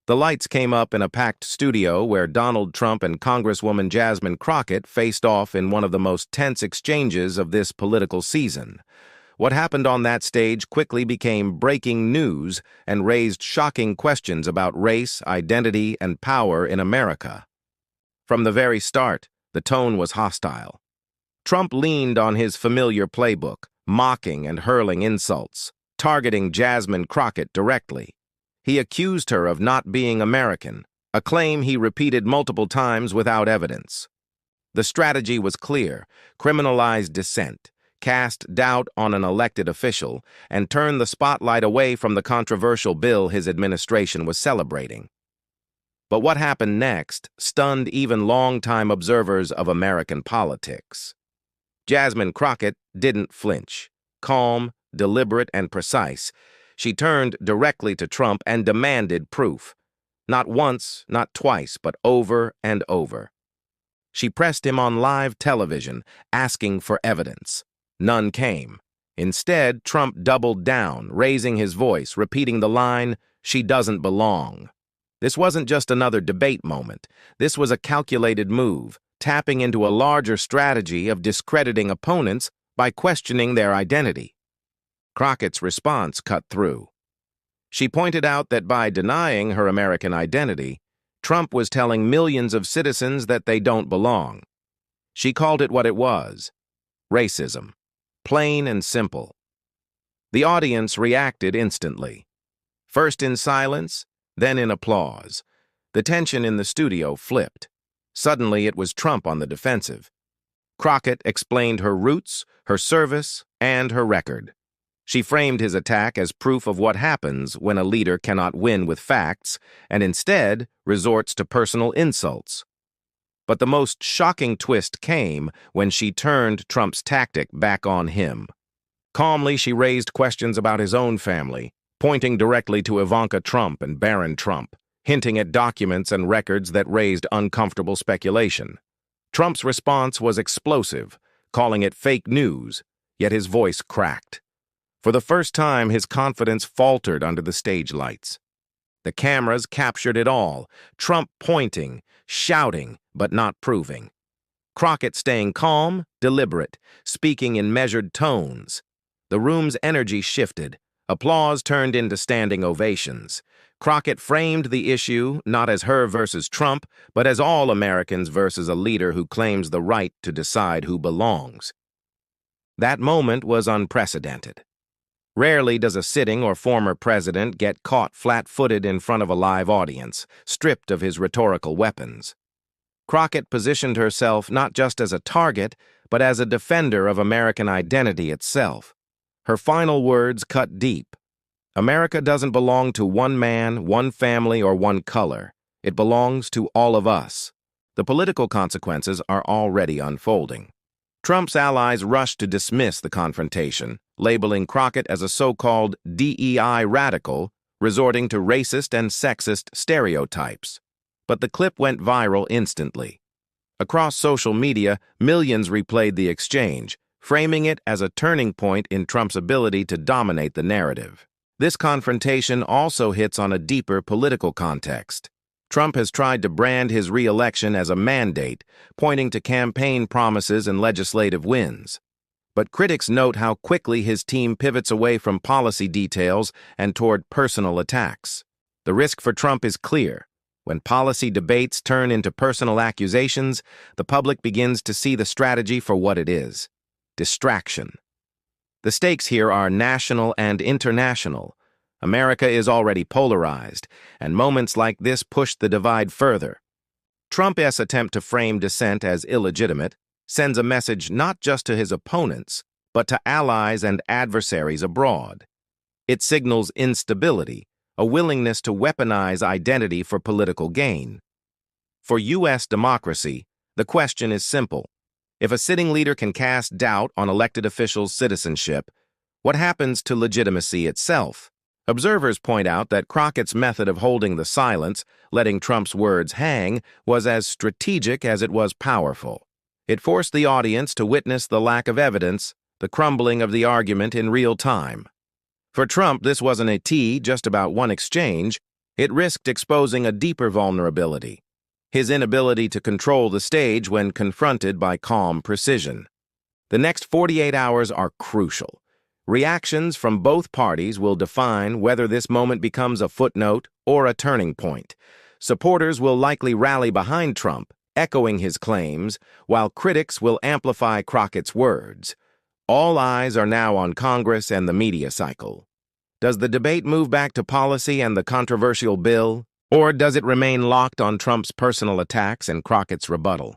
The lights came up in a packed studio where Donald Trump and Congresswoman Jasmine Crockett faced off in one of the most tense exchanges of this political season. What happened on that stage quickly became breaking news and raised shocking questions about race, identity, and power in America. From the very start, the tone was hostile. Trump leaned on his familiar playbook, mocking and hurling insults, targeting Jasmine Crockett directly. He accused her of not being American, a claim he repeated multiple times without evidence. The strategy was clear: criminalize dissent, cast doubt on an elected official, and turn the spotlight away from the controversial bill his administration was celebrating. But what happened next stunned even longtime observers of American politics. Jasmine Crockett didn't flinch. Calm, deliberate, and precise, she turned directly to Trump and demanded proof. Not once, not twice, but over and over. She pressed him on live television, asking for evidence. None came. Instead, Trump doubled down, raising his voice, repeating the line, "She doesn't belong." This wasn't just another debate moment. This was a calculated move, tapping into a larger strategy of discrediting opponents by questioning their identity. Crockett's response cut through. She pointed out that by denying her American identity, Trump was telling millions of citizens that they don't belong. She called it what it was: racism. Plain and simple. The audience reacted instantly. First in silence, then in applause. The tension in the studio flipped. Suddenly it was Trump on the defensive. Crockett explained her roots, her service, and her record. She framed his attack as proof of what happens when a leader cannot win with facts and instead resorts to personal insults. But the most shocking twist came when she turned Trump's tactic back on him. Calmly, she raised questions about his own family, pointing directly to Ivanka Trump and Barron Trump, hinting at documents and records that raised uncomfortable speculation. Trump's response was explosive, calling it fake news, yet his voice cracked. For the first time, his confidence faltered under the stage lights. The cameras captured it all: Trump pointing, shouting, but not proving. Crockett staying calm, deliberate, speaking in measured tones. The room's energy shifted. Applause turned into standing ovations. Crockett framed the issue not as her versus Trump, but as all Americans versus a leader who claims the right to decide who belongs. That moment was unprecedented. Rarely does a sitting or former president get caught flat-footed in front of a live audience, stripped of his rhetorical weapons. Crockett positioned herself not just as a target, but as a defender of American identity itself. Her final words cut deep. America doesn't belong to one man, one family, or one color. It belongs to all of us. The political consequences are already unfolding. Trump's allies rushed to dismiss the confrontation, labeling Crockett as a so-called DEI radical, resorting to racist and sexist stereotypes. But the clip went viral instantly. Across social media, millions replayed the exchange, framing it as a turning point in Trump's ability to dominate the narrative. This confrontation also hits on a deeper political context. Trump has tried to brand his re-election as a mandate, pointing to campaign promises and legislative wins. But critics note how quickly his team pivots away from policy details and toward personal attacks. The risk for Trump is clear. When policy debates turn into personal accusations, the public begins to see the strategy for what it is: distraction. The stakes here are national and international. America is already polarized, and moments like this push the divide further. Trump's attempt to frame dissent as illegitimate sends a message not just to his opponents, but to allies and adversaries abroad. It signals instability, a willingness to weaponize identity for political gain. For U.S. democracy, the question is simple. If a sitting leader can cast doubt on elected officials' citizenship, what happens to legitimacy itself? Observers point out that Crockett's method of holding the silence, letting Trump's words hang, was as strategic as it was powerful. It forced the audience to witness the lack of evidence, the crumbling of the argument in real time. For Trump, this wasn't just about one exchange. It risked exposing a deeper vulnerability: his inability to control the stage when confronted by calm precision. The next 48 hours are crucial. Reactions from both parties will define whether this moment becomes a footnote or a turning point. Supporters will likely rally behind Trump, echoing his claims, while critics will amplify Crockett's words. All eyes are now on Congress and the media cycle. Does the debate move back to policy and the controversial bill, or does it remain locked on Trump's personal attacks and Crockett's rebuttal?